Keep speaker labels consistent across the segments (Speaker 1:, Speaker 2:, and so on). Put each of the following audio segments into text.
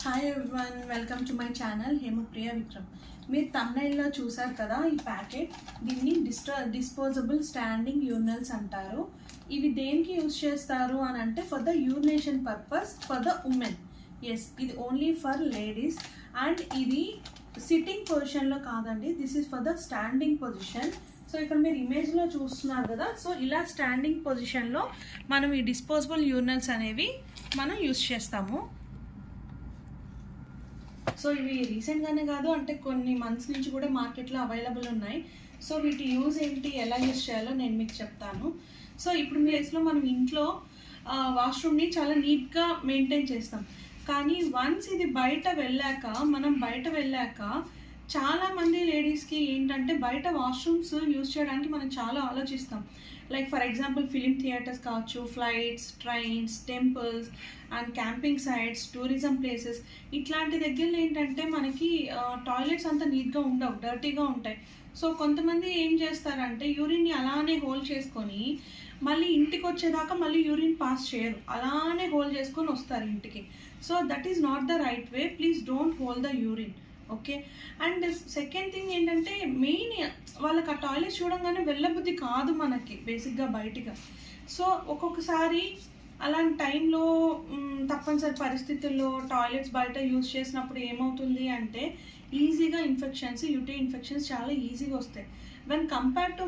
Speaker 1: Hi everyone, welcome to my channel Hemapriya Vikram. మీరు తమ్నైల్లో చూసారు కదా ఈ ప్యాకెట్. దీన్ని డిస్పోజబుల్ స్టాండింగ్ యూరినల్స్ అంటారు. ఇవి దేనికి యూజ్ చేస్తారు అని అంటే for the urination purpose for the women. Yes, ఇది ఓన్లీ ఫర్ లేడీస్. అండ్ ఇది సిట్టింగ్ పొజిషన్లో కాదండి, this is for the standing position. So ఇక్కడ మీరు ఇమేజ్లో చూస్తున్నారు కదా, సో ఇలా స్టాండింగ్ పొజిషన్లో మనం ఈ డిస్పోజబుల్ యూరినల్స్ అనేవి మనం యూజ్ చేస్తాము. సో ఇవి రీసెంట్గానే కాదు, అంటే కొన్ని మంత్స్ నుంచి కూడా మార్కెట్లో అవైలబుల్ ఉన్నాయి. సో వీటి యూజ్ ఏంటి, ఎలా యూజ్ చేయాలో నేను మీకు చెప్తాను. సో ఇప్పుడు మీ ప్లేస్లో మనం ఇంట్లో వాష్రూమ్ని చాలా నీట్గా మెయింటైన్ చేస్తాం. కానీ వన్స్ ఇది మనం బయట వెళ్ళాక చాలామంది లేడీస్కి ఏంటంటే బయట వాష్రూమ్స్ యూజ్ చేయడానికి మనం చాలా ఆలోచిస్తాం. Like for example film theatres కావచ్చు, flights, trains, temples and camping sites, tourism places, ఇట్లాంటి దగ్గరలో ఏంటంటే మనకి టాయిలెట్స్ అంతా నీట్గా ఉండవు, డర్టీగా ఉంటాయి. సో కొంతమంది ఏం చేస్తారంటే యూరిన్ని అలానే హోల్డ్ చేసుకొని మళ్ళీ ఇంటికి వచ్చేదాకా మళ్ళీ యూరిన్ పాస్ చేయరు, అలానే హోల్డ్ చేసుకొని వస్తారు ఇంటికి. So that is not the right way. Please don't hold the urine. Okay. And second thing ఏంటంటే మెయిన్ వాళ్ళకి ఆ టాయిలెట్ చూడంగానే వెళ్ళబుద్ధి కాదు మనకి బేసిక్గా బయటగా. సో ఒక్కొక్కసారి అలాంటి టైంలో తప్పనిసరి పరిస్థితుల్లో టాయిలెట్స్ బయట యూజ్ చేసినప్పుడు ఏమవుతుంది అంటే ఈజీగా ఇన్ఫెక్షన్స్, యూటీ ఇన్ఫెక్షన్స్ చాలా ఈజీగా వస్తాయి. వెన్ కంపేర్ టు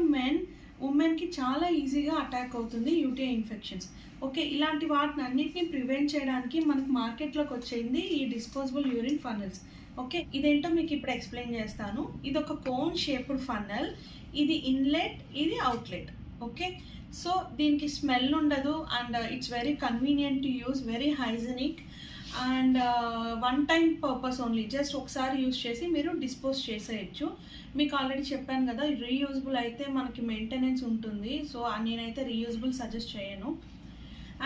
Speaker 1: ఉమెన్కి చాలా ఈజీగా అటాక్ అవుతుంది యూటీ ఇన్ఫెక్షన్స్. ఓకే, ఇలాంటి వాటిని అన్నిటిని ప్రివెంట్ చేయడానికి మనకు మార్కెట్లోకి వచ్చేది ఈ డిస్పోజబుల్ యూరిన్ ఫనల్స్. ఓకే, ఇదేంటో మీకు ఇప్పుడు ఎక్స్ప్లెయిన్ చేస్తాను. ఇది ఒక కోన్ షేప్డ్ ఫనల్, ఇది ఇన్లెట్, ఇది అవుట్లెట్. ఓకే, సో దీనికి స్మెల్ ఉండదు and it's very convenient to use, very hygienic and one time purpose only. Just ఒకసారి యూస్ చేసి మీరు డిస్పోజ్ చేసేయచ్చు. మీకు ఆల్రెడీ చెప్పాను కదా, రీయూజబుల్ అయితే మనకి మెయింటెనెన్స్ ఉంటుంది. సో నేనైతే రీయూజబుల్ సజెస్ట్ చేయను.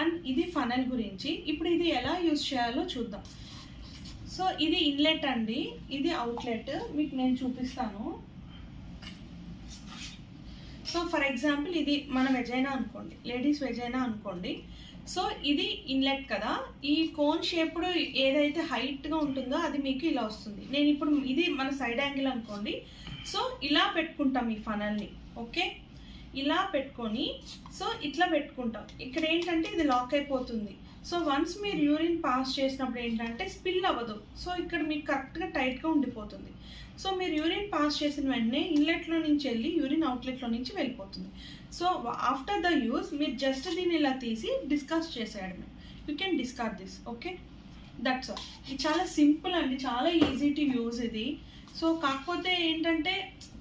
Speaker 1: అండ్ ఇది ఫనల్ గురించి. ఇప్పుడు ఇది ఎలా యూజ్ చేయాలో చూద్దాం. సో ఇది ఇన్లెట్ అండి, ఇది అవుట్లెట్. మీకు నేను చూపిస్తాను. సో ఫర్ ఎగ్జాంపుల్ ఇది మన వెజైనా అనుకోండి, లేడీస్ వెజైనా అనుకోండి. సో ఇది ఇన్లెట్ కదా, ఈ కోన్ షేప్డ్ ఏదైతే హైట్గా ఉంటుందో అది మీకు ఇలా వస్తుంది. నేను ఇప్పుడు ఇది మన సైడ్ యాంగిల్ అనుకోండి. సో ఇలా పెట్టుకుంటాం ఈ ఫనల్ని. ఓకే, ఇలా పెట్టుకొని సో ఇట్లా పెట్టుకుంటాం. ఇక్కడ ఏంటంటే ఇది లాక్ అయిపోతుంది. సో వన్స్ మీరు యూరిన్ పాస్ చేసినప్పుడు ఏంటంటే స్పిల్ అవ్వదు. సో ఇక్కడ మీకు కరెక్ట్గా టైట్గా ఉండిపోతుంది. సో మీరు యూరిన్ పాస్ చేసిన వెంటనే ఇన్లెట్లో నుంచి వెళ్ళి యూరిన్ అవుట్లెట్లో నుంచి వెళ్ళిపోతుంది. సో ఆఫ్టర్ ద యూజ్ మీరు జస్ట్ దీన్ని ఇలా తీసి డిస్కార్డ్ చేసేయడమే. You can discard this. Okay, that's all. ఇది చాలా సింపుల్ అండి, చాలా ఈజీ టు యూజ్ ఇది. సో కాకపోతే ఏంటంటే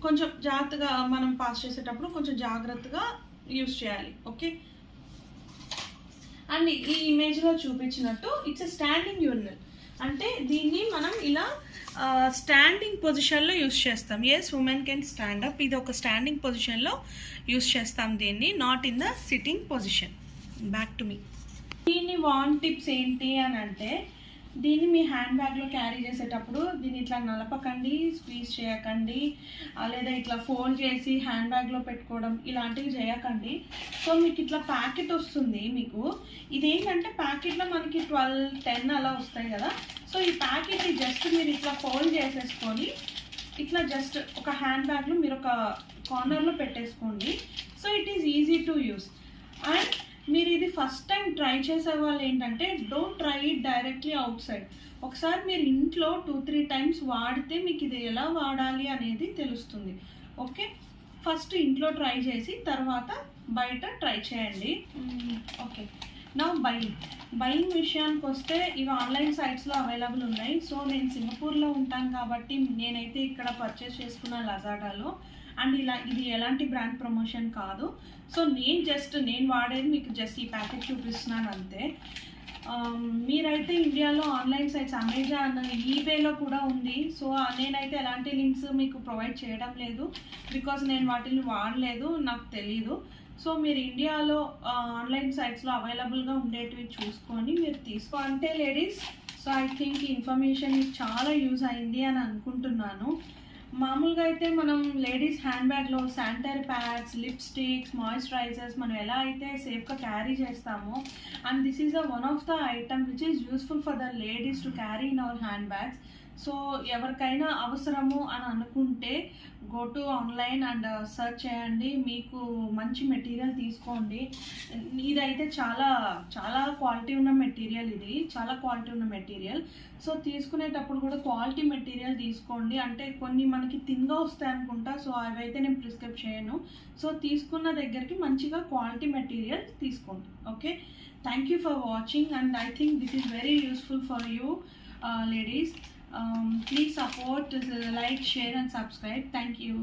Speaker 1: కొంచెం జాగ్రత్తగా మనం పాస్ చేసేటప్పుడు కొంచెం జాగ్రత్తగా యూజ్ చేయాలి. ఓకే, అండ్ ఈ ఇమేజ్లో చూపించినట్టు ఇట్స్ స్టాండింగ్ యూరినల్. అంటే దీన్ని మనం ఇలా స్టాండింగ్ పొజిషన్లో యూస్ చేస్తాం. Yes, women can stand up. ఇది ఒక స్టాండింగ్ పొజిషన్లో యూస్ చేస్తాం దీన్ని, not in the sitting position. Back to me. దీన్ని వాన్ టిప్స్ ఏంటి అని అంటే, దీన్ని మీ హ్యాండ్ బ్యాగ్లో క్యారీ చేసేటప్పుడు దీన్ని ఇట్లా నలపకండి, స్క్వీజ్ చేయకండి, లేదా ఇట్లా ఫోల్డ్ చేసి హ్యాండ్ బ్యాగ్లో పెట్టుకోవడం ఇలాంటివి చేయకండి. సో మీకు ఇట్లా ప్యాకెట్ వస్తుంది. మీకు ఇదేంటంటే ప్యాకెట్లో మనకి 12, 10 అలా వస్తాయి కదా. సో ఈ ప్యాకెట్ జస్ట్ మీరు ఇట్లా ఫోల్డ్ చేసేసుకొని ఇట్లా జస్ట్ ఒక హ్యాండ్ బ్యాగ్లో మీరు ఒక కార్నర్లో పెట్టేసుకోండి. So it is easy to use. And మీరు ఇది ఫస్ట్ టైం ట్రై చేసే వాళ్ళు ఏంటంటే don't try it directly out side. ఒకసారి మీరు ఇంట్లో 2-3 టైమ్స్ వాడితే మీకు ఇది ఎలా వాడాలి అనేది తెలుస్తుంది. ఓకే, ఫస్ట్ ఇంట్లో ట్రై చేసి తర్వాత బయట ట్రై చేయండి. ఓకే, నా బయింగ్ విషయానికి వస్తే ఇవి ఆన్లైన్ సైట్స్లో అవైలబుల్ ఉన్నాయి. సో నేను సింగపూర్లో ఉంటాను కాబట్టి నేనైతే ఇక్కడ పర్చేస్ చేసుకున్న లజాడాలో. అండ్ ఇది ఎలాంటి బ్రాండ్ ప్రమోషన్ కాదు. సో నేను వాడేది మీకు జస్ట్ ఈ ప్యాకెట్ చూపిస్తున్నాను అంతే. మీరైతే ఇండియాలో ఆన్లైన్ సైట్స్ అమెజాన్, ఈబేలో కూడా ఉంది. సో నేనైతే ఎలాంటి లింక్స్ మీకు ప్రొవైడ్ చేయడం లేదు, బికాజ్ నేను వాటిని వాడలేదు, నాకు తెలీదు. సో మీరు ఇండియాలో ఆన్లైన్ సైట్స్లో అవైలబుల్గా ఉండేటివి చూసుకొని మీరు తీసుకో. అంటే లేడీస్, సో ఐ థింక్ ఈ ఇన్ఫర్మేషన్ మీకు చాలా యూజ్ అయింది అని అనుకుంటున్నాను. మామూలుగా అయితే మనం లేడీస్ హ్యాండ్ బ్యాగ్లో శానిటరీ ప్యాడ్స్, లిప్స్టిక్స్, మాయిశ్చరైజర్స్ మనం ఎలా అయితే సేఫ్గా క్యారీ చేస్తామో, and this is one of the item which is useful for the ladies to carry in our hand bags. So ఎవరికైనా అవసరము అని అనుకుంటే go to online and search చేయండి, మీకు మంచి మెటీరియల్ తీసుకోండి. ఇదైతే చాలా చాలా క్వాలిటీ ఉన్న మెటీరియల్, ఇది చాలా క్వాలిటీ ఉన్న మెటీరియల్. సో తీసుకునేటప్పుడు కూడా క్వాలిటీ మెటీరియల్ తీసుకోండి. అంటే కొన్ని మనకి థిన్గా వస్తాయి అనుకుంటా, సో అవైతే నేను ప్రిస్క్రైబ్ చేయను. సో తీసుకున్న దగ్గరికి మంచిగా క్వాలిటీ మెటీరియల్ తీసుకోండి. Okay, thank you for watching and I think this is very useful for you ladies. Please support, like, share and subscribe. Thank you.